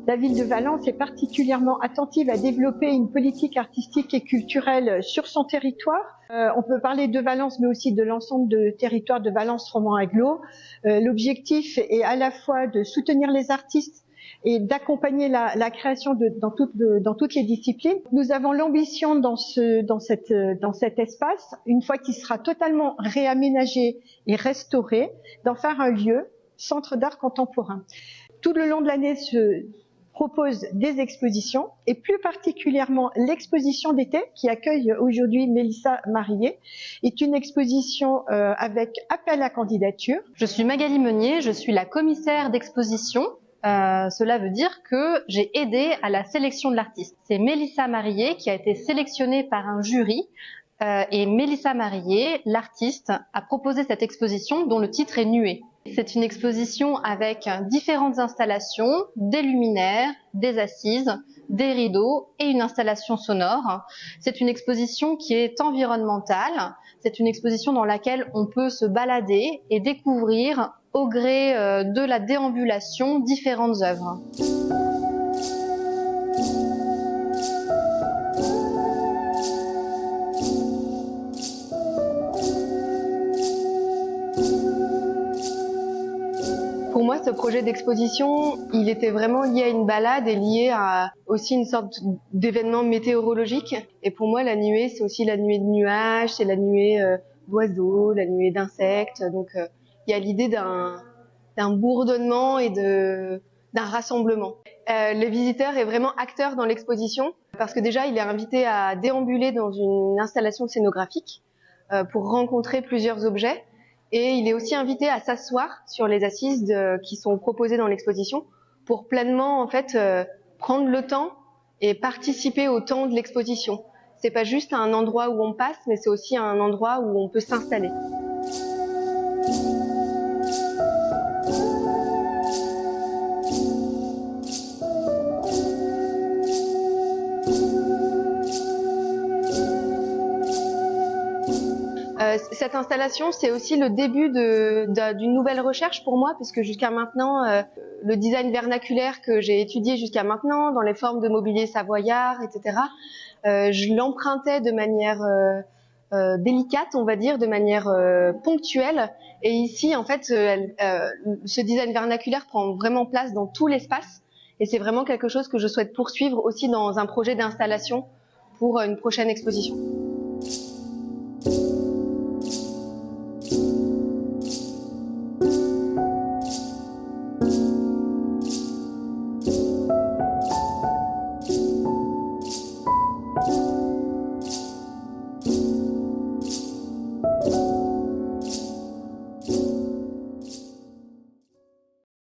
La ville de Valence est particulièrement attentive à développer une politique artistique et culturelle sur son territoire. On peut parler de Valence, mais aussi de l'ensemble du territoire de Valence Romand Agglo. L'objectif est à la fois de soutenir les artistes et d'accompagner la création dans toutes les disciplines. Nous avons l'ambition dans cet espace, une fois qu'il sera totalement réaménagé et restauré, d'en faire un lieu, centre d'art contemporain. Tout le long de l'année se propose des expositions et plus particulièrement l'exposition d'été qui accueille aujourd'hui Mélissa Marillet est une exposition avec appel à candidature. Je suis Magali Meunier, je suis la commissaire d'exposition. Cela veut dire que j'ai aidé à la sélection de l'artiste. C'est Mélissa Marillet qui a été sélectionnée par un jury et Mélissa Marillet, l'artiste, a proposé cette exposition dont le titre est Nuée. C'est une exposition avec différentes installations, des luminaires, des assises, des rideaux et une installation sonore. C'est une exposition qui est environnementale. C'est une exposition dans laquelle on peut se balader et découvrir au gré de la déambulation différentes œuvres. Pour moi, ce projet d'exposition, il était vraiment lié à une balade et lié à aussi une sorte d'événement météorologique. Et pour moi, la nuée, c'est aussi la nuée de nuages, c'est la nuée d'oiseaux, la nuée d'insectes. Donc, il y a l'idée d'un bourdonnement et d'un rassemblement. Le visiteur est vraiment acteur dans l'exposition parce que déjà, il est invité à déambuler dans une installation scénographique pour rencontrer plusieurs objets. Et il est aussi invité à s'asseoir sur les assises qui sont proposées dans l'exposition pour pleinement en fait prendre le temps et participer au temps de l'exposition. C'est pas juste un endroit où on passe, mais c'est aussi un endroit où on peut s'installer. Cette installation, c'est aussi le début d'une nouvelle recherche pour moi, puisque jusqu'à maintenant, le design vernaculaire que j'ai étudié jusqu'à maintenant, dans les formes de mobilier savoyard, etc., je l'empruntais de manière délicate, on va dire, de manière ponctuelle. Et ici, en fait, ce design vernaculaire prend vraiment place dans tout l'espace. Et c'est vraiment quelque chose que je souhaite poursuivre aussi dans un projet d'installation pour une prochaine exposition.